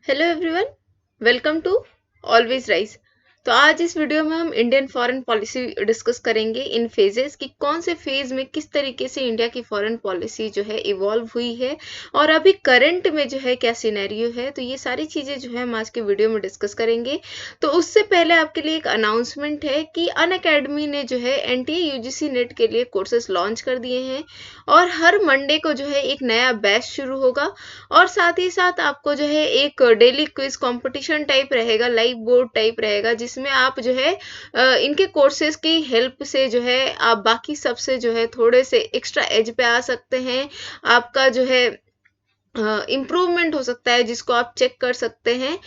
Hello everyone, welcome to always rise. तो आज इस वीडियो में हम इंडियन फॉरेन पॉलिसी डिस्कस करेंगे इन फेजेस कि कौन से फेज में किस तरीके से इंडिया की फॉरेन पॉलिसी जो है इवॉल्व हुई है और अभी करंट में जो है क्या सिनेरियो है। तो ये सारी चीज़ें जो है हम आज के वीडियो में डिस्कस करेंगे। तो उससे पहले आपके लिए एक अनाउंसमेंट है कि अनअकैडमी ने जो है एनटीए यूजीसी नेट के लिए कोर्सेज लॉन्च कर दिए हैं और हर मंडे को जो है एक नया बैच शुरू होगा और साथ ही साथ आपको जो है एक डेली क्विज कंपटीशन टाइप रहेगा, लाइव बोर्ड टाइप रहेगा, जिसमें आप जो है इनके कोर्सेज की हेल्प से जो है आप बाकी सबसे जो है थोड़े से एक्स्ट्रा एज पे आ सकते हैं। आपका जो है इम्प्रूवमेंट हो सकता है जिसको आप चेक कर सकते हैं,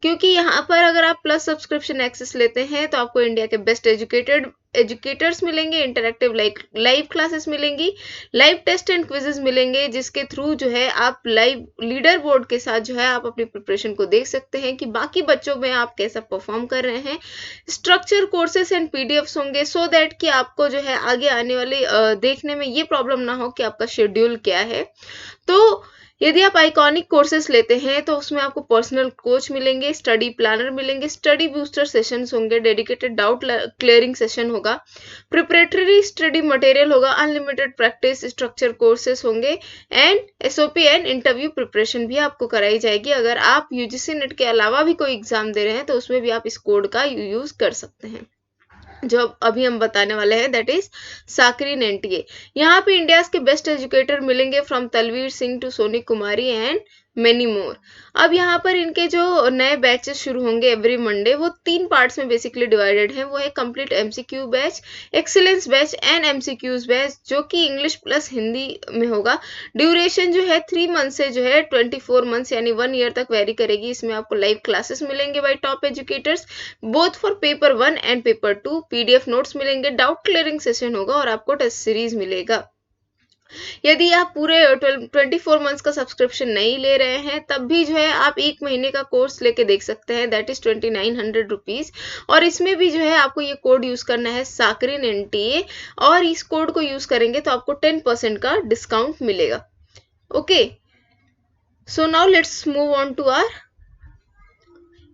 क्योंकि यहाँ पर अगर आप प्लस सब्सक्रिप्शन एक्सेस लेते हैं तो आपको इंडिया के बेस्ट एजुकेटर्स मिलेंगे, इंटरेक्टिव लाइव क्लासेस मिलेंगी, लाइव टेस्ट एंड क्विजेस मिलेंगे, जिसके थ्रू जो है आप लाइव लीडर बोर्ड के साथ जो है आप अपनी प्रिपरेशन को देख सकते हैं कि बाकी बच्चों में आप कैसा परफॉर्म कर रहे हैं। स्ट्रक्चर कोर्सेस एंड पीडीएफ्स होंगे सो दैट कि आपको जो है आगे आने वाले देखने में ये प्रॉब्लम ना हो कि आपका शेड्यूल क्या है। तो यदि आप आइकॉनिक कोर्सेज लेते हैं तो उसमें आपको पर्सनल कोच मिलेंगे, स्टडी प्लानर मिलेंगे, स्टडी बूस्टर सेशंस होंगे, डेडिकेटेड डाउट क्लियरिंग सेशन होगा, प्रिपरेटरी स्टडी मटेरियल होगा, अनलिमिटेड प्रैक्टिस स्ट्रक्चर कोर्सेज होंगे and SOP and interview preparation भी आपको कराई जाएगी। अगर आप यूजीसी नेट के अलावा भी कोई एग्जाम दे रहे हैं तो उसमें भी आप इस कोड का यूज कर सकते हैं जो अभी हम बताने वाले हैं, दैट इज साकरीन एनटीए। यहाँ पे इंडिया के बेस्ट एजुकेटर मिलेंगे from Talvir Singh to Soni Kumari and many more. अब यहाँ पर इनके जो नए बैचेस शुरू होंगे एवरी मंडे, वो 3 पार्ट्स में बेसिकली डिवाइडेड है। वो है complete MCQ batch, excellence batch and MCQs batch, जो कि इंग्लिश प्लस हिंदी में होगा। ड्यूरेशन जो है 3 मंथ से जो है 24 मंथ्स यानी 1 ईयर तक वेरी करेगी। इसमें आपको लाइव क्लासेस मिलेंगे bye top educators both for paper 1 and paper 2, PDF notes मिलेंगे, डाउट क्लियरिंग सेशन होगा और आपको टेस्ट सीरीज मिलेगा। यदि आप पूरे 24 मंथ्स का सब्सक्रिप्शन नहीं ले रहे हैं तब भी जो है आप 1 महीने का कोर्स लेके देख सकते हैं, दैट इज 2900 रुपीज। और इसमें भी जो है आपको ये कोड यूज करना है साकरीन एनटीए, और इस कोड को यूज करेंगे तो आपको 10% का डिस्काउंट मिलेगा। Okay, so now let's move on to our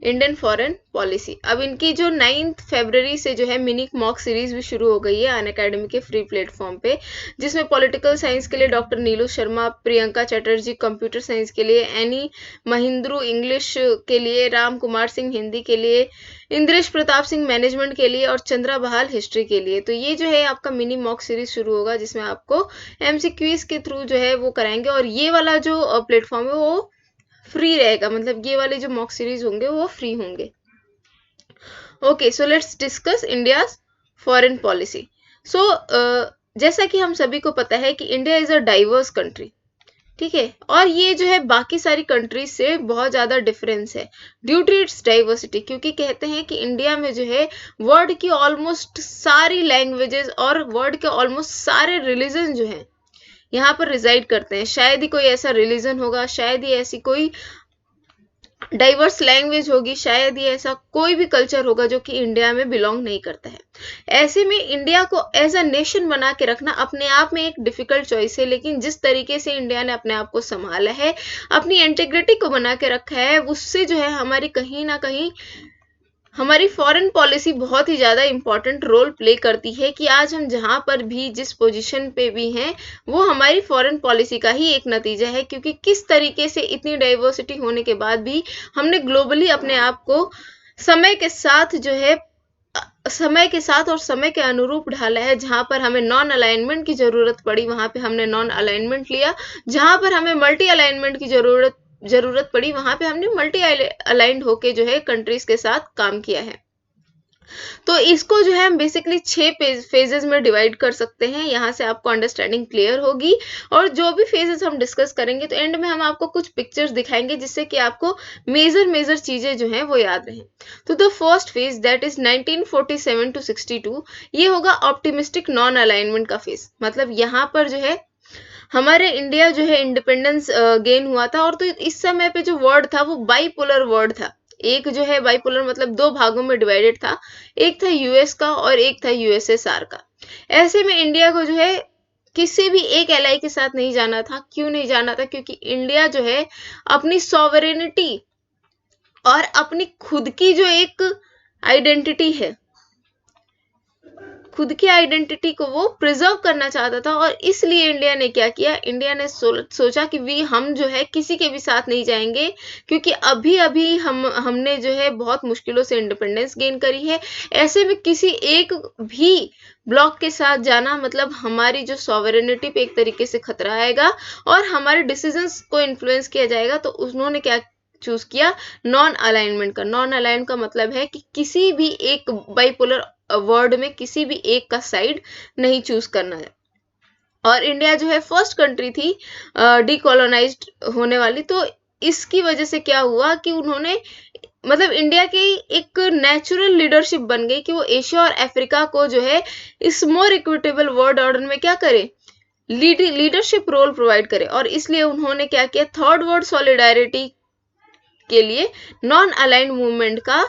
Indian foreign policy. अब इनकी जो 9 फरवरी से जो है मिनी मॉक सीरीज भी शुरू हो गई है अनअकैडमी के फ्री प्लेटफॉर्म पे, जिसमें पॉलिटिकल साइंस के लिए डॉक्टर नीलू शर्मा, प्रियंका चटर्जी कंप्यूटर साइंस के लिए, एनी महिंद्रू इंग्लिश के लिए, राम कुमार सिंह हिंदी के लिए, इंद्रेश प्रताप सिंह मैनेजमेंट के लिए और चंद्रा बहाल हिस्ट्री के लिए। तो ये जो है आपका मिनी मॉक सीरीज शुरू होगा जिसमें आपको एमसीक्यूज के थ्रू जो है वो कराएंगे, और ये वाला जो प्लेटफॉर्म है वो फ्री रहेगा, मतलब ये वाले जो मॉक सीरीज होंगे वो फ्री होंगे। Okay, so let's discuss India foreign policy. So जैसा कि हम सभी को पता है कि India is a diverse country, ठीक है, और ये जो है बाकी सारी कंट्रीज से बहुत ज़्यादा डिफरेंस है ड्यू टू इट्स डाइवर्सिटी, क्योंकि कहते हैं कि इंडिया में जो है वर्ल्ड की ऑलमोस्ट सारी लैंग्वेजेस और वर्ल्ड के ऑलमोस्ट सारे रिलीजन जो हैं यहाँ पर रिजाइड करते हैं। शायद ही कोई ऐसा रिलीजन होगा, शायद ही ऐसी कोई डाइवर्स लैंग्वेज होगी, शायद ही ऐसा कोई भी कल्चर होगा जो कि इंडिया में बिलोंग नहीं करता है। ऐसे में इंडिया को एज अ नेशन बना के रखना अपने आप में एक डिफिकल्ट चॉइस है, लेकिन जिस तरीके से इंडिया ने अपने आप को संभाला है, अपनी इंटीग्रिटी को बना के रखा है, उससे जो है हमारी कहीं ना कहीं हमारी फॉरेन पॉलिसी बहुत ही ज़्यादा इम्पोर्टेंट रोल प्ले करती है कि आज हम जहाँ पर भी जिस पोजीशन पे भी हैं वो हमारी फॉरेन पॉलिसी का ही एक नतीजा है, क्योंकि किस तरीके से इतनी डाइवर्सिटी होने के बाद भी हमने ग्लोबली अपने आप को समय के साथ जो है समय के साथ और समय के अनुरूप ढाला है। जहाँ पर हमें नॉन अलाइनमेंट की जरूरत पड़ी वहां पे हमने नॉन अलाइनमेंट लिया, जहाँ पर हमें मल्टी अलाइनमेंट की जरूरत पड़ी वहां पे हमने मल्टी अलाइंड होके जो है कंट्रीज के साथ काम किया है। तो इसको जो है हम बेसिकली 6 फेजेस में डिवाइड कर सकते हैं। यहाँ से आपको अंडरस्टैंडिंग क्लियर होगी, और जो भी फेजेस हम डिस्कस करेंगे तो एंड में हम आपको कुछ पिक्चर्स दिखाएंगे जिससे कि आपको मेजर चीजें जो हैं वो याद रहें। तो the first phase that is 1947 to 62, ये होगा ऑप्टिमिस्टिक नॉन अलाइनमेंट का फेज। मतलब यहाँ पर जो है हमारे इंडिया जो है इंडिपेंडेंस गेन हुआ था, और तो इस समय पे जो वर्ड था वो बाइपोलर वर्ड था। एक जो है बाइपोलर मतलब 2 भागों में डिवाइडेड था, एक था यूएस का और एक था यूएसएसआर का। ऐसे में इंडिया को जो है किसी भी एक एलाई के साथ नहीं जाना था। क्यों नहीं जाना था? क्योंकि इंडिया जो है अपनी सॉवरेनिटी और अपनी खुद की जो एक आइडेंटिटी है, खुद की आइडेंटिटी को वो प्रिजर्व करना चाहता था। और इसलिए इंडिया ने क्या किया, इंडिया ने सोचा कि हम जो है किसी के भी साथ नहीं जाएंगे, क्योंकि अभी अभी हमने जो है बहुत मुश्किलों से इंडिपेंडेंस गेन करी है। ऐसे में किसी एक भी ब्लॉक के साथ जाना मतलब हमारी जो सॉवरेनिटी पे एक तरीके से खतरा आएगा और हमारे डिसीजंस को इन्फ्लुएंस किया जाएगा। तो उन्होंने क्या चूज किया, नॉन अलाइनमेंट का। नॉन अलाइन का मतलब है कि किसी भी एक बाइपोलर वर्ड में किसी भी एक का साइड नहीं चूज करना है। और इंडिया जो है फर्स्ट कंट्री थी डीकोलोनाइज्ड होने वाली। तो इसकी वजह से क्या हुआ कि उन्होंने मतलब इंडिया की एक नेचुरल लीडरशिप बन गई कि वो एशिया और अफ्रीका को जो है इस मोर इक्विटेबल वर्ल्ड ऑर्डर में क्या करे, लीडरशिप रोल प्रोवाइड करे। और इसलिए उन्होंने क्या किया, थर्ड वर्ल्ड सॉलिडारिटी के लिए नॉन अलाइंड मूवमेंट का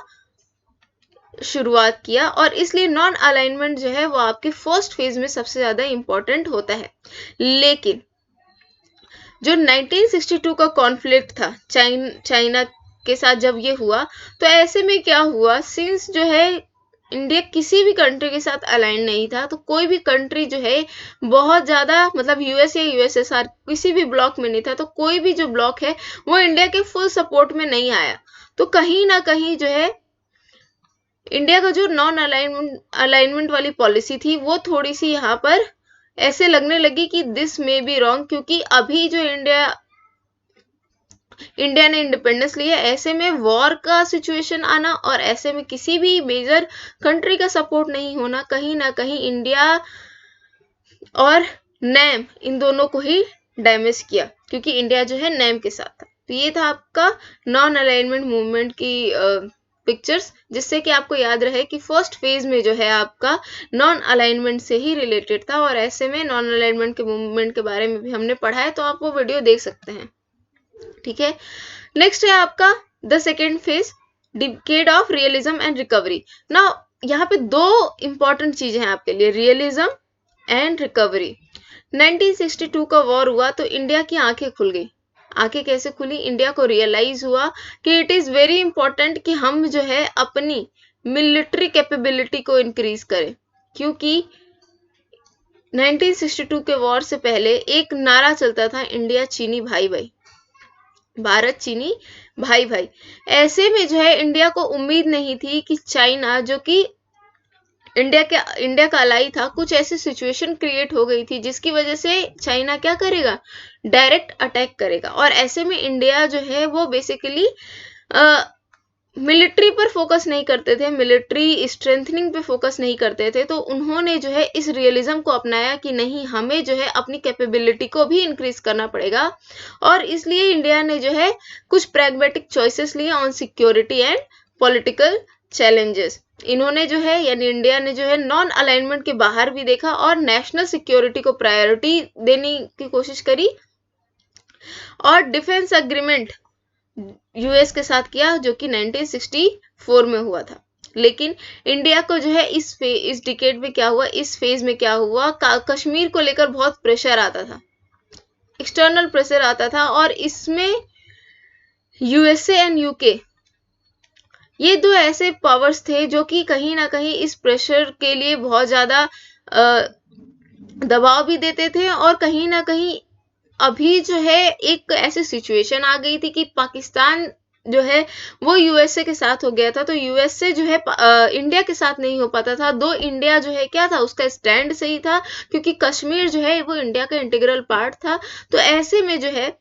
शुरुआत किया। और इसलिए नॉन अलाइनमेंट जो है वो आपके फर्स्ट फेज में सबसे ज्यादा इंपॉर्टेंट होता है। लेकिन जो 1962 का कॉन्फ्लिक्ट था चाइना के साथ जब ये हुआ, तो ऐसे में क्या हुआ, सिंस जो है इंडिया किसी भी कंट्री के साथ अलाइन नहीं था, तो कोई भी कंट्री जो है बहुत ज्यादा मतलब यूएस या यूएसएसआर किसी भी ब्लॉक में नहीं था, तो कोई भी जो ब्लॉक है वो इंडिया के फुल सपोर्ट में नहीं आया। तो कहीं ना कहीं जो है इंडिया का जो नॉन अलाइनमेंट वाली पॉलिसी थी वो थोड़ी सी यहाँ पर ऐसे लगने लगी कि दिस मे बी रॉन्ग, क्योंकि अभी जो इंडिया ने इंडिपेंडेंस लिया, ऐसे में वॉर का सिचुएशन आना और ऐसे में किसी भी मेजर कंट्री का सपोर्ट नहीं होना कहीं ना कहीं इंडिया और नेम इन दोनों को ही डैमेज किया, क्योंकि इंडिया जो है नेम के साथ था। तो ये था आपका नॉन अलाइनमेंट मूवमेंट की पिक्चर्स, जिससे कि आपको याद रहे कि फर्स्ट फेज में जो है आपका नॉन अलाइनमेंट से ही रिलेटेड था। और ऐसे में नॉन अलाइनमेंट के मूवमेंट के बारे में भी हमने पढ़ा है, तो आप वो वीडियो देख सकते हैं। ठीक है, नेक्स्ट है आपका the second phase, decade of realism and recovery. ना यहाँ पे दो इंपॉर्टेंट चीजें हैं आपके लिए, रियलिज्म एंड रिकवरी। 1962 का वॉर हुआ तो इंडिया की आंखें खुल गई। आंखें कैसे खुली, इंडिया को रियलाइज हुआ कि इट इज वेरी इंपॉर्टेंट कि हम जो है अपनी मिलिट्री कैपेबिलिटी को इंक्रीज करें, क्योंकि 1962 के वॉर से पहले एक नारा चलता था, इंडिया चीनी भाई भाई, भारत चीनी भाई भाई। ऐसे में जो है इंडिया को उम्मीद नहीं थी कि चाइना, जो कि इंडिया का अलाई था, कुछ ऐसी सिचुएशन क्रिएट हो गई थी जिसकी वजह से चाइना क्या करेगा, डायरेक्ट अटैक करेगा। और ऐसे में इंडिया जो है वो बेसिकली मिलिट्री पर फोकस नहीं करते थे, मिलिट्री स्ट्रेंथनिंग पे फोकस नहीं करते थे। तो उन्होंने जो है इस रियलिज्म को अपनाया कि नहीं, हमें जो है अपनी कैपेबिलिटी को भी इंक्रीज करना पड़ेगा। और इसलिए इंडिया ने जो है कुछ प्रैग्मेटिक चॉइसेस लिए on security and political challenges. इन्होंने जो है यानी इंडिया ने जो है नॉन अलाइनमेंट के बाहर भी देखा और नेशनल सिक्योरिटी को प्रायोरिटी देने की कोशिश करी। और डिफेंस एग्रीमेंट यूएस के साथ किया, जो कि 1964 में हुआ था। लेकिन इंडिया को जो है इस डिकेड में क्या हुआ, इस फेज में क्या हुआ, कश्मीर को लेकर बहुत प्रेशर आता था, एक्सटर्नल प्रेशर आता था। और इसमें यूएसए एंड यूके, ये दो ऐसे पावर्स थे जो कि कहीं ना कहीं इस प्रेशर के लिए बहुत ज्यादा दबाव भी देते थे। और कहीं ना कहीं अभी जो है एक ऐसी सिचुएशन आ गई थी कि पाकिस्तान जो है वो यूएसए के साथ हो गया था, तो यूएसए जो है इंडिया के साथ नहीं हो पाता था। दो इंडिया जो है क्या था, उसका स्टैंड सही था, क्योंकि कश्मीर जो है वो इंडिया का इंटीग्रल पार्ट था। तो ऐसे में जो है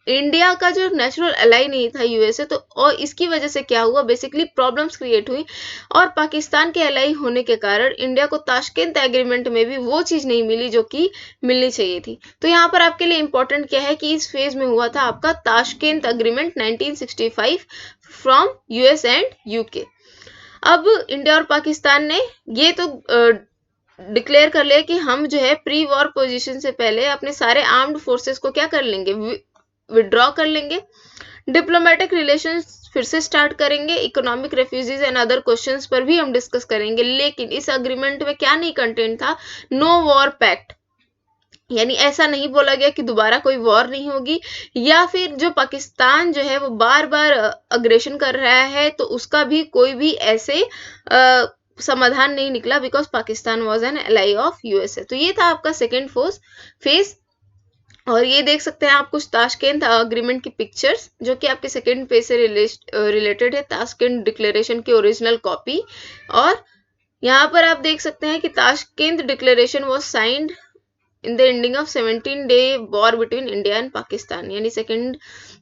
इंडिया का जो नेचुरल अलाई नहीं था यूएसए, तो और इसकी वजह से क्या हुआ, बेसिकली प्रॉब्लम्स क्रिएट हुई। और पाकिस्तान के अलाई होने के कारण इंडिया को ताशकंद एग्रीमेंट में भी वो चीज नहीं मिली जो कि मिलनी चाहिए थी। तो यहाँ पर आपके लिए इंपॉर्टेंट क्या है कि इस फेज में हुआ था आपका Tashkent agreement 1965 from US and UK. अब इंडिया और पाकिस्तान ने ये तो डिक्लेयर कर लिया कि हम जो है प्री वॉर पोजीशन से पहले अपने सारे आर्म्ड फोर्सेस को क्या कर लेंगे, विड्रॉ कर लेंगे। डिप्लोमेटिक रिलेशंस फिर से स्टार्ट करेंगे। Economic refugees and other questions पर भी हम डिस्कस करेंगे। लेकिन इस अग्रीमेंट में क्या नहीं कंटेंट था, नो वॉर पैक्ट। यानी ऐसा नहीं बोला गया कि दोबारा कोई वॉर नहीं होगी, या फिर जो पाकिस्तान जो है वो बार बार अग्रेशन कर रहा है तो उसका भी कोई भी ऐसे समाधान नहीं निकला, because Pakistan was an ally of USA. तो ये था आपका सेकेंड फेज। और ये देख सकते हैं आप कुछ ताशकंद अग्रीमेंट की पिक्चर्स जो कि आपके सेकेंड पेज से रिलेटेड है, ताशकंद डिक्लेरेशन की ओरिजिनल कॉपी। और यहाँ पर आप देख सकते हैं कि Tashkent declaration was signed in the ending of 17-day war between India and Pakistan. यानी सेकेंड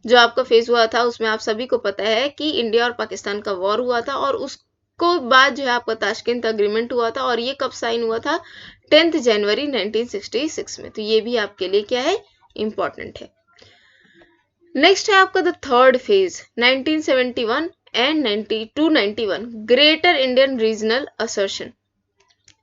जो आपका फेज हुआ था उसमें आप सभी को पता है कि इंडिया और पाकिस्तान का वॉर हुआ था, और उसको बाद जो है आपका ताशकंद अग्रीमेंट हुआ था, और ये कब साइन हुआ था, 10 जनवरी 1966 में। तो ये भी आपके लिए क्या है, इंपॉर्टेंट है। नेक्स्ट है आपका the third phase 1971 and 291 greater Indian regional assertion.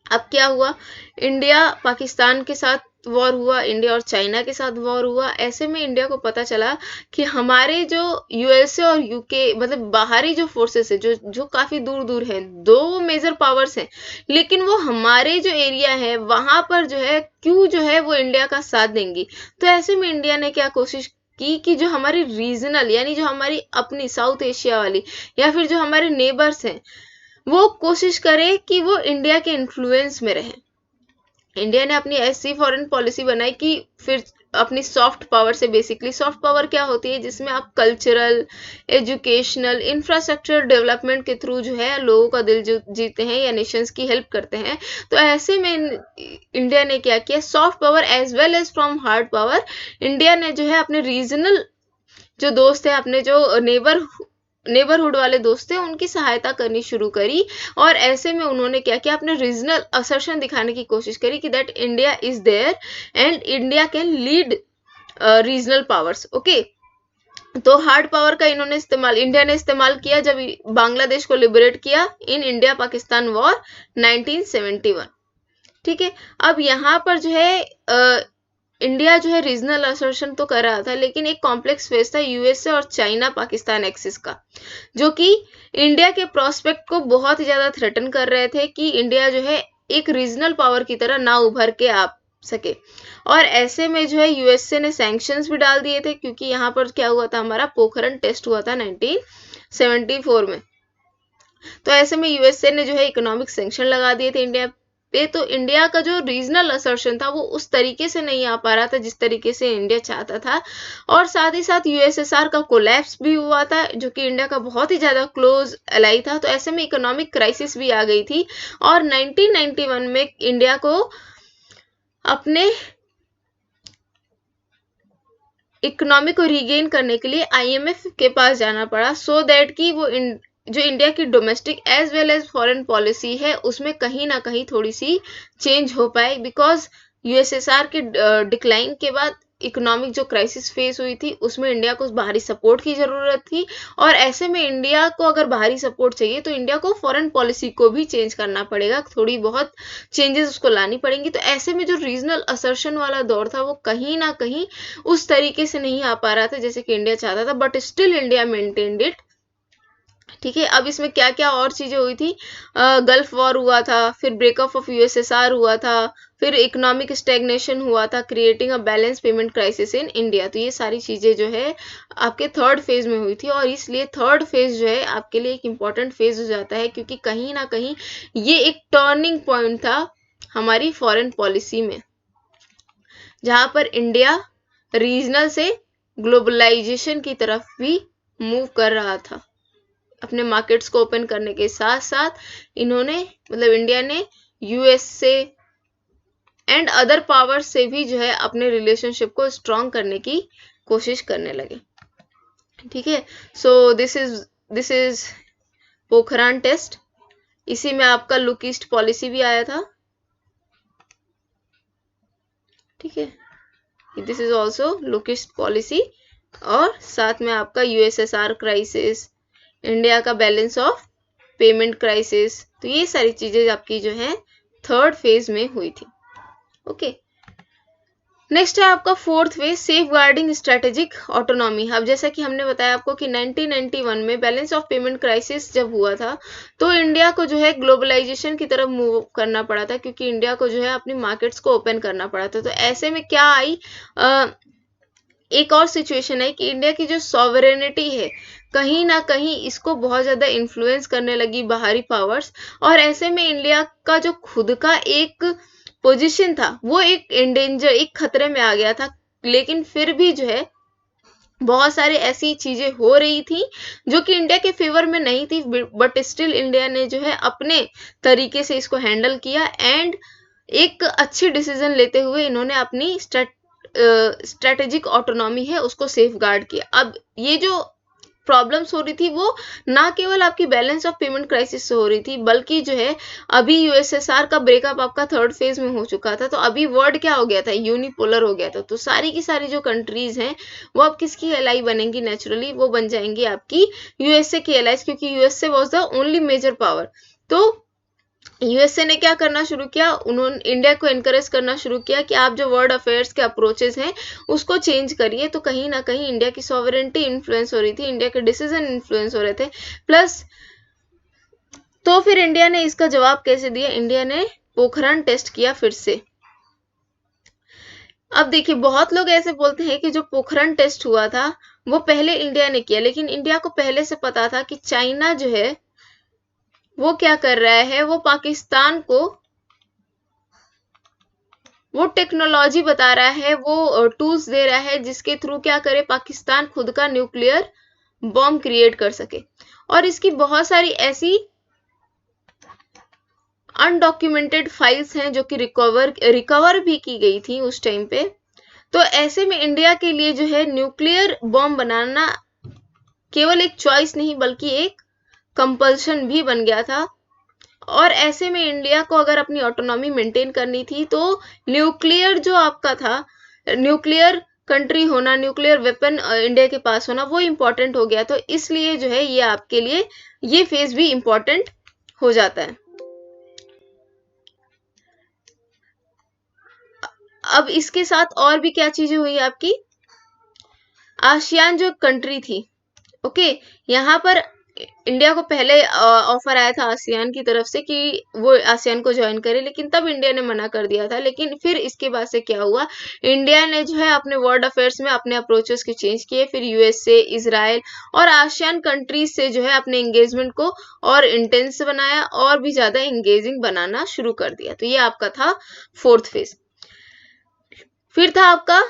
अब क्या हुआ, इंडिया पाकिस्तान के साथ वॉर हुआ, इंडिया और चाइना के साथ वॉर हुआ। ऐसे में इंडिया को पता चला कि हमारे जो यूएसए और यूके मतलब बाहरी जो फोर्सेस है जो जो काफी दूर दूर है, दो मेजर पावर्स हैं, लेकिन वो हमारे जो एरिया है वहां पर जो है क्यों जो है वो इंडिया का साथ देंगी। तो ऐसे में इंडिया ने क्या कोशिश की कि जो हमारी रीजनल यानी जो हमारी अपनी साउथ एशिया वाली या फिर जो हमारे नेबर्स हैं वो कोशिश करे कि वो इंडिया के इन्फ्लुएंस में रहे। इंडिया ने अपनी ऐसी फॉरेन पॉलिसी बनाई कि फिर अपनी सॉफ्ट पावर से, बेसिकली सॉफ्ट पावर क्या होती है, जिसमें आप कल्चरल, एजुकेशनल, इंफ्रास्ट्रक्चर डेवलपमेंट के थ्रू जो है लोगों का दिल जीते हैं या नेशंस की हेल्प करते हैं। तो ऐसे में इंडिया ने क्या किया, soft power as well as from hard power, India ने जो है अपने रीजनल जो दोस्त है, अपने जो नेबरहुड वाले दोस्त थे, उनकी सहायता करनी शुरू करी। और ऐसे में उन्होंने क्या किया, अपने रीजनल असर्शन दिखाने की कोशिश करी कि that India is there and India can lead regional powers. Okay, तो हार्ड पावर का इन्होंने इस्तेमाल, इंडिया ने इस्तेमाल किया जब बांग्लादेश को लिबरेट किया इन इंडिया पाकिस्तान वॉर 1971। ठीक है, अब यहाँ पर जो है इंडिया जो है रीजनल असर्शन तो कर रहा था, लेकिन एक कॉम्प्लेक्स फेस था यूएसए और चाइना पाकिस्तान एक्सिस का, जो कि इंडिया के प्रोस्पेक्ट को बहुत ही ज्यादा थ्रेटन कर रहे थे कि इंडिया जो है एक रीजनल पावर की तरह ना उभर के आ सके। और ऐसे में जो है यूएसए ने सैंक्शंस भी डाल दिए थे, क्योंकि यहाँ पर क्या हुआ था, हमारा पोखरण टेस्ट हुआ था 1974 में। तो ऐसे में यूएसए ने जो है इकोनॉमिक सैंक्शन लगा दिए थे इंडिया पे। तो इंडिया का जो रीजनल असर्शन था वो उस तरीके से नहीं आ पा रहा था जिस तरीके से इंडिया चाहता था। और साथ ही साथ यूएसएसआर का कोलैप्स भी हुआ था, जो कि इंडिया का बहुत ही ज्यादा क्लोज एलाई था। तो ऐसे में इकोनॉमिक क्राइसिस भी आ गई थी, और 1991 में इंडिया को अपने इकोनॉमी को रीगेन करने के लिए आईएमएफ के पास जाना पड़ा, सो दैट कि वो जो इंडिया की domestic as well as foreign policy है उसमें कहीं ना कहीं थोड़ी सी चेंज हो पाए, बिकॉज यूएसएसआर के डिक्लाइन के बाद इकोनॉमिक जो क्राइसिस फेस हुई थी उसमें इंडिया को बाहरी सपोर्ट की जरूरत थी। और ऐसे में इंडिया को अगर बाहरी सपोर्ट चाहिए तो इंडिया को फॉरेन पॉलिसी को भी चेंज करना पड़ेगा, थोड़ी बहुत चेंजेस उसको लानी पड़ेंगी। तो ऐसे में जो रीजनल असर्शन वाला दौर था वो कहीं ना कहीं उस तरीके से नहीं आ पा रहा था जैसे कि इंडिया चाहता था, but still India maintained it. ठीक है, अब इसमें क्या क्या और चीजें हुई थी, गल्फ वॉर हुआ था, फिर ब्रेकअप ऑफ यूएसएसआर हुआ था, फिर इकोनॉमिक स्टैग्नेशन हुआ था, creating a balance payment crisis in India. तो ये सारी चीजें जो है आपके थर्ड फेज में हुई थी, और इसलिए थर्ड फेज जो है आपके लिए एक इम्पॉर्टेंट फेज हो जाता है, क्योंकि कहीं ना कहीं ये एक टर्निंग पॉइंट था हमारी फॉरेन पॉलिसी में, जहां पर इंडिया रीजनल से ग्लोबलाइजेशन की तरफ भी मूव कर रहा था। अपने मार्केट्स को ओपन करने के साथ साथ इन्होंने मतलब इंडिया ने यूएसए एंड अदर पावर्स से भी जो है अपने रिलेशनशिप को स्ट्रॉन्ग करने की कोशिश करने लगे। ठीक है, so this is Pokhran test. इसी में आपका लुक ईस्ट पॉलिसी भी आया था। ठीक है, this is also look east policy, और साथ में आपका यूएसएसआर क्राइसिस, इंडिया का बैलेंस ऑफ पेमेंट क्राइसिस। तो ये सारी चीजें आपकी जो है थर्ड फेज में हुई थी। ओके, नेक्स्ट है आपका fourth way, safeguarding strategic autonomy. अब जैसा कि हमने बताया आपको कि 1991 में बैलेंस ऑफ पेमेंट क्राइसिस जब हुआ था तो इंडिया को जो है ग्लोबलाइजेशन की तरफ मूव करना पड़ा था, क्योंकि इंडिया को जो है अपनी मार्केट्स को ओपन करना पड़ा था। तो ऐसे में क्या आई, एक और सिचुएशन है कि इंडिया की जो सॉवरेनिटी है कहीं ना कहीं इसको बहुत ज्यादा इन्फ्लुएंस करने लगी बाहरी पावर्स, और ऐसे में इंडिया का जो खुद का एक पोजीशन था वो एक इंडेंजर, एक खतरे में आ गया था। लेकिन फिर भी जो है बहुत सारी ऐसी चीजें हो रही थी जो कि इंडिया के फेवर में नहीं थी, बट स्टिल इंडिया ने जो है अपने तरीके से इसको हैंडल किया एंड एक अच्छी डिसीजन लेते हुए इन्होंने अपनी स्ट्रेटेजिक ऑटोनॉमी है उसको सेफ गार्ड किया। अब ये जो प्रॉब्लम्स हो रही थी वो ना केवल आपकी बैलेंस ऑफ पेमेंट क्राइसिस से हो रही थी, बल्कि जो है अभी यूएसएसआर का ब्रेकअप आपका थर्ड फेज में हो चुका था। तो अभी वर्ल्ड क्या हो गया था, यूनिपोलर हो गया था। तो सारी की सारी जो कंट्रीज हैं वो अब किसकी एलाई बनेंगी, नेचुरली वो बन जाएंगी आपकी यूएसए की एलाइज, क्योंकि USA was the only major power. तो यूएसए ने क्या करना शुरू किया, उन्होंने इंडिया को एनकरेज करना शुरू किया कि आप जो वर्ल्ड अफेयर्स के अप्रोचेस हैं उसको चेंज करिए। तो कहीं ना कहीं इंडिया की सॉवरेनिटी इन्फ्लुएंस हो रही थी, इंडिया के डिसीजन इन्फ्लुएंस हो रहे थे। प्लस तो फिर इंडिया ने इसका जवाब कैसे दिया, इंडिया ने पोखरण टेस्ट किया फिर से। अब देखिए बहुत लोग ऐसे बोलते हैं कि जो पोखरण टेस्ट हुआ था वो पहले इंडिया ने किया, लेकिन इंडिया को पहले से पता था कि चाइना जो है वो क्या कर रहा है, वो पाकिस्तान को वो टेक्नोलॉजी बता रहा है, वो टूल्स दे रहा है जिसके थ्रू क्या करे, पाकिस्तान खुद का न्यूक्लियर बॉम्ब क्रिएट कर सके। और इसकी बहुत सारी ऐसी अनडॉक्यूमेंटेड फाइल्स हैं जो कि रिकवर भी की गई थी उस टाइम पे। तो ऐसे में इंडिया के लिए जो है न्यूक्लियर बॉम्ब बनाना केवल एक चॉइस नहीं बल्कि एक कंपल्शन भी बन गया था। और ऐसे में इंडिया को अगर अपनी ऑटोनॉमी मेंटेन करनी थी तो न्यूक्लियर जो आपका था, न्यूक्लियर कंट्री होना, न्यूक्लियर वेपन इंडिया के पास होना वो इम्पोर्टेंट हो गया। तो इसलिए जो है ये आपके लिए ये फेज भी इम्पोर्टेंट हो जाता है। अब इसके साथ और भी क्या चीजें हुई आपकी, आसियान जो कंट्री थी, ओके, यहाँ पर इंडिया को पहले ऑफर आया था आसियान की तरफ से कि वो आसियान को ज्वाइन करे, लेकिन तब इंडिया ने मना कर दिया था। लेकिन फिर इसके बाद से क्या हुआ, इंडिया ने जो है अपने वर्ल्ड अफेयर्स में अपने अप्रोचेस को चेंज किए, फिर यूएसए, इजराइल और आसियान कंट्रीज से जो है अपने एंगेजमेंट को और इंटेंस बनाया और भी ज्यादा एंगेजिंग बनाना शुरू कर दिया। तो ये आपका था फोर्थ फेज। फिर था आपका,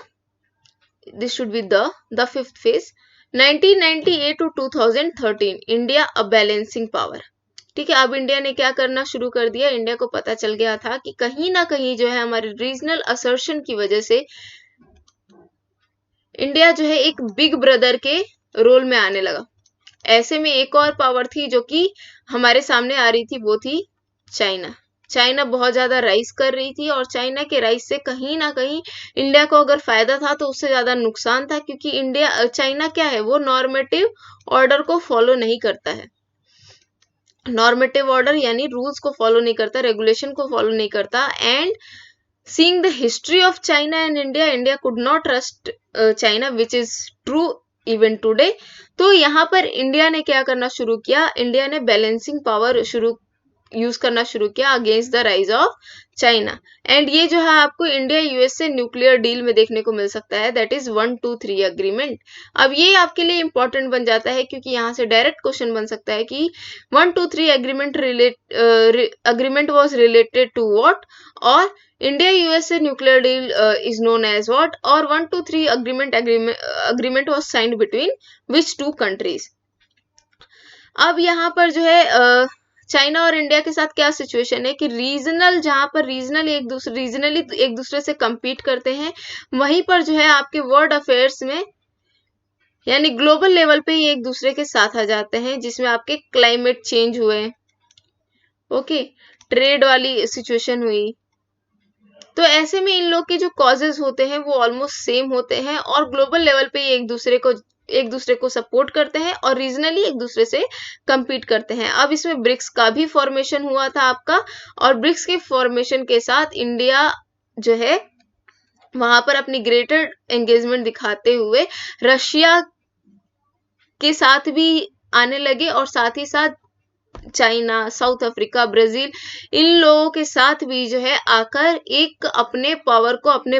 this should be the fifth phase, 1998 to 2013 India a balancing power. ठीक है, अब इंडिया ने क्या करना शुरू कर दिया, इंडिया को पता चल गया था कि कहीं ना कहीं जो है हमारे रीजनल असर्शन की वजह से इंडिया जो है एक बिग ब्रदर के रोल में आने लगा। ऐसे में एक और पावर थी जो कि हमारे सामने आ रही थी, वो थी चाइना। चाइना बहुत ज्यादा राइज कर रही थी और चाइना के राइज से कहीं ना कहीं इंडिया को अगर फायदा था तो उससे ज्यादा नुकसान था, क्योंकि इंडिया, चाइना क्या है, वो नॉर्मेटिव ऑर्डर को फॉलो नहीं करता है। नॉर्मेटिव ऑर्डर यानी रूल्स को फॉलो नहीं करता, रेगुलेशन को फॉलो नहीं करता। And seeing the history of China and India, India could not trust China, which is true even today। तो यहाँ पर इंडिया ने क्या करना शुरू किया, इंडिया ने बैलेंसिंग पावर यूज करना शुरू किया against the rise of China. And ये जो है आपको इंडिया यूएसए न्यूक्लियर डील में देखने को मिल सकता है, दैट इज 123 अग्रीमेंट। अब ये आपके लिए इंपॉर्टेंट बन जाता है क्योंकि यहाँ से डायरेक्ट क्वेश्चन बन सकता है कि 123 agreement was related to what, और India USA nuclear deal is known as what, और 123 agreement was signed between which two countries. अब यहाँ पर जो है चाइना और इंडिया के साथ क्या सिचुएशन है कि रीजनल, जहां पर रीजनली एक दूसरे से compete करते हैं, वहीं पर जो है आपके वर्ल्ड अफेयर्स में यानी ग्लोबल लेवल पे ही एक दूसरे के साथ आ जाते हैं, जिसमें आपके क्लाइमेट चेंज हुए, ओके, ट्रेड वाली सिचुएशन हुई। तो ऐसे में इन लोग के जो कॉजेज होते हैं वो ऑलमोस्ट सेम होते हैं और ग्लोबल लेवल पे एक दूसरे को सपोर्ट करते हैं और रीजनली एक दूसरे से compete करते हैं। अब इसमें ब्रिक्स का भी फॉर्मेशन हुआ था आपका, और ब्रिक्स के फॉर्मेशन के साथ इंडिया जो है वहां पर अपनी ग्रेटर एंगेजमेंट दिखाते हुए रशिया के साथ भी आने लगे और साथ ही साथ चाइना, साउथ अफ्रीका, ब्राजील, इन लोगों के साथ भी जो है आकर एक अपने पावर को, अपने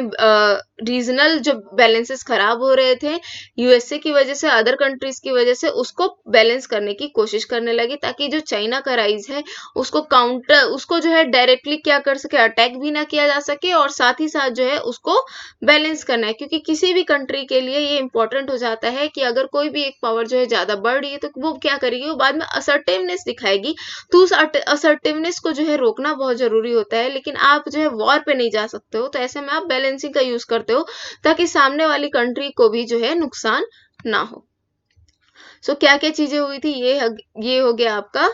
रीजनल जो बैलेंसेस खराब हो रहे थे यूएसए की वजह से, अदर कंट्रीज की वजह से, उसको बैलेंस करने की कोशिश करने लगे, ताकि जो चाइना का राइज है उसको काउंटर, उसको जो है डायरेक्टली क्या कर सके, अटैक भी ना किया जा सके, और साथ ही साथ जो है उसको बैलेंस करना है। क्योंकि किसी भी कंट्री के लिए ये इंपॉर्टेंट हो जाता है कि अगर कोई भी एक पावर जो है ज्यादा बढ़ रही है तो वो क्या करेगी, वो बाद में असर्टिवनेस दिखाएगी। तो उस असर्टिवनेस को जो है रोकना बहुत जरूरी होता है। लेकिन आप जो है वॉर पे नहीं जा सकते हो, तो ऐसे में आप बैलेंसिंग का यूज करते हो ताकि सामने वाली कंट्री को भी जो है नुकसान ना हो। सो क्या क्या चीजें हुई थी, ये हो गया आपका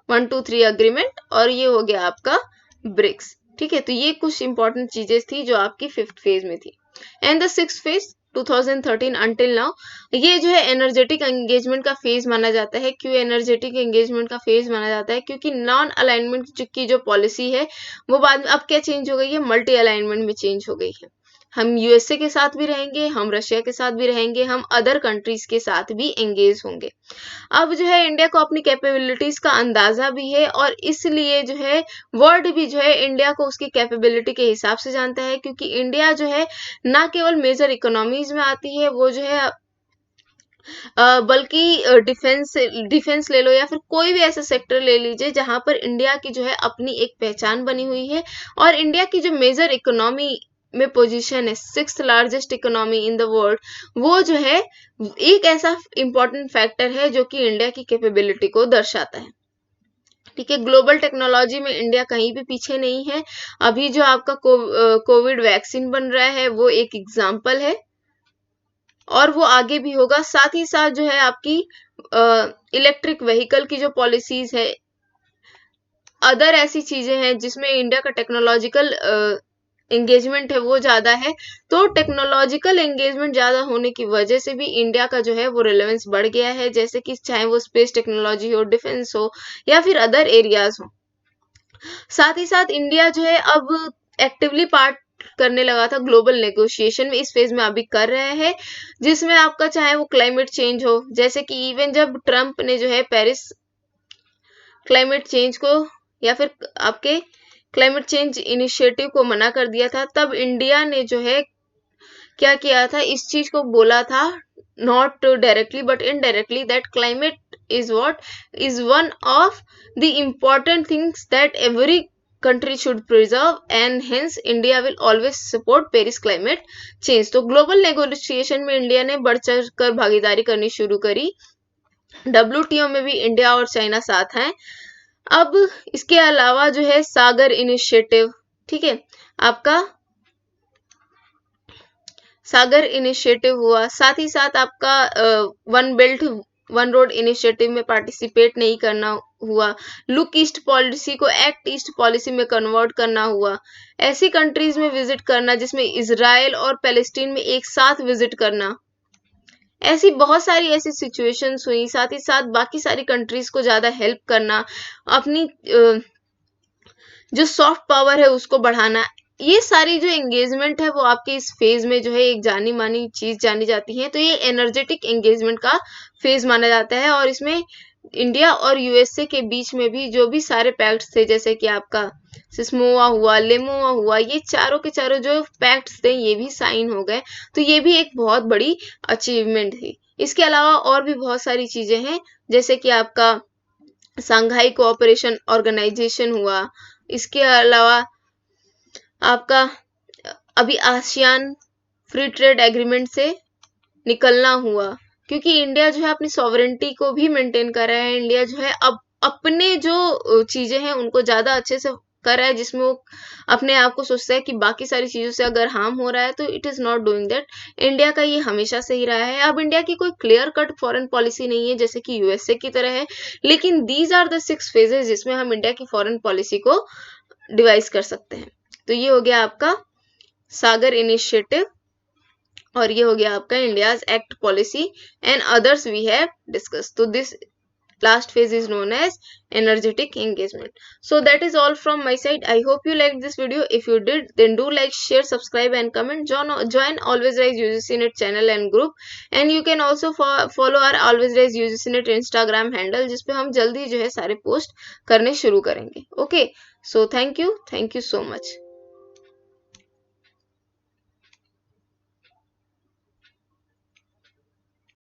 1, 2, 3 अग्रीमेंट, और ये हो गया आपका ब्रिक्स। ठीक है, तो ये कुछ इंपॉर्टेंट चीजें थी जो आपकी 5th फेज में थी। And the 6th phase 2013 until now, ये जो है एनर्जेटिक एंगेजमेंट का फेज माना जाता है। क्यों एनर्जेटिक एंगेजमेंट का फेज माना जाता है? क्योंकि नॉन अलाइनमेंट की जो पॉलिसी है वो बाद में अब क्या चेंज हो गई है, मल्टी अलाइनमेंट में चेंज हो गई है। हम यूएसए के साथ भी रहेंगे, हम रशिया के साथ भी रहेंगे, हम अदर कंट्रीज के साथ भी एंगेज होंगे। अब जो है इंडिया को अपनी कैपेबिलिटीज का अंदाजा भी है, और इसलिए जो है वर्ल्ड भी जो है इंडिया को उसकी कैपेबिलिटी के हिसाब से जानता है। क्योंकि इंडिया जो है ना केवल मेजर इकोनॉमीज में आती है, वो जो है बल्कि डिफेंस ले लो या फिर कोई भी ऐसा सेक्टर ले लीजिए जहां पर इंडिया की जो है अपनी एक पहचान बनी हुई है। और इंडिया की जो मेजर इकोनॉमी में पोजीशन है, 6th largest economy in the world, वो जो है एक ऐसा इंपॉर्टेंट फैक्टर है जो कि इंडिया की कैपेबिलिटी को दर्शाता है। ठीक है, ग्लोबल टेक्नोलॉजी में इंडिया कहीं भी पीछे नहीं है। अभी जो आपका कोविड वैक्सीन बन रहा है वो एक एग्जाम्पल है, और वो आगे भी होगा। साथ ही साथ जो है आपकी इलेक्ट्रिक व्हीकल की जो पॉलिसीज है, अदर ऐसी चीजें हैं जिसमें इंडिया का टेक्नोलॉजिकल एंगेजमेंट है वो ज्यादा है। तो टेक्नोलॉजिकल एंगेजमेंट ज्यादा होने की वजह से भी इंडिया का जो है वो रिलेवेंस बढ़ गया है, जैसे कि चाहे वो स्पेस टेक्नोलॉजी हो, डिफेंस हो, या फिर अदर एरियाज हो। साथ ही साथ इंडिया जो है अब एक्टिवली पार्ट करने लगा था ग्लोबल नेगोशिएशन में, इस फेज में अभी कर रहे हैं, जिसमें आपका चाहे वो क्लाइमेट चेंज हो, जैसे कि इवन जब ट्रम्प ने जो है पेरिस क्लाइमेट चेंज को या फिर आपके क्लाइमेट चेंज इनिशिएटिव को मना कर दिया था, तब इंडिया ने जो है क्या किया था, इस चीज को बोला था, not directly but indirectly, that climate is what is one of the important things that every country should preserve, and hence India will always support Paris climate change। तो ग्लोबल नेगोशिएशन में इंडिया ने बढ़ चढ़ कर भागीदारी करनी शुरू करी। WTO में भी इंडिया और चाइना साथ हैं। अब इसके अलावा जो है सागर इनिशिएटिव, ठीक है, आपका सागर इनिशिएटिव हुआ। साथ ही साथ आपका one belt one road initiative में पार्टिसिपेट नहीं करना हुआ। लुक ईस्ट पॉलिसी को एक्ट ईस्ट पॉलिसी में कन्वर्ट करना हुआ। ऐसी कंट्रीज में विजिट करना जिसमें इजराइल और पैलेस्टीन में एक साथ विजिट करना, ऐसी बहुत सारी ऐसी सिचुएशंस हुई। साथ ही साथ बाकी सारी कंट्रीज को ज्यादा हेल्प करना, अपनी जो सॉफ्ट पावर है उसको बढ़ाना, ये सारी जो एंगेजमेंट है वो आपके इस फेज में जो है एक जानी मानी चीज जानी जाती है। तो ये एनर्जेटिक एंगेजमेंट का फेज माना जाता है, और इसमें इंडिया और यूएसए के बीच में भी जो भी सारे पैक्ट्स थे, जैसे कि आपका सिस्मोआ हुआ, लेमोआ हुआ, ये चारों के चारों जो पैक्ट्स थे ये भी साइन हो गए। तो ये भी एक बहुत बड़ी अचीवमेंट थी। इसके अलावा और भी बहुत सारी चीजें हैं, जैसे कि आपका संघाई कोऑपरेशन ऑर्गेनाइजेशन हुआ। इसके अलावा आपका अभी आसियान फ्री ट्रेड एग्रीमेंट से निकलना हुआ, क्योंकि इंडिया जो है अपनी सॉवरेंटी को भी मेंटेन कर रहा है। इंडिया जो है अब अपने जो चीजें हैं उनको ज्यादा अच्छे से कर रहा है, जिसमें वो अपने आप को सोचता है कि बाकी सारी चीजों से अगर हार्म हो रहा है तो it is not doing that. India का ये हमेशा से ही रहा है। अब इंडिया की कोई क्लियर कट फॉरेन पॉलिसी नहीं है जैसे कि यूएसए की तरह है, लेकिन दीज आर द 6 फेजेस जिसमें हम इंडिया की फॉरेन पॉलिसी को डिवाइस कर सकते हैं। तो ये हो गया आपका सागर इनिशिएटिव, और ये हो गया आपका India's act policy, and others we have discuss. तो this Last phase is known as energetic engagement. So that is all from my side. I hope you liked this video. If you did, then do like, share, subscribe and comment. Join Always Rise UGC NET channel and group, and you can also follow our Always Rise UGC NET Instagram handle, जिसपे हम जल्दी जो है सारे post करने शुरू करेंगे. Okay, so thank you so much.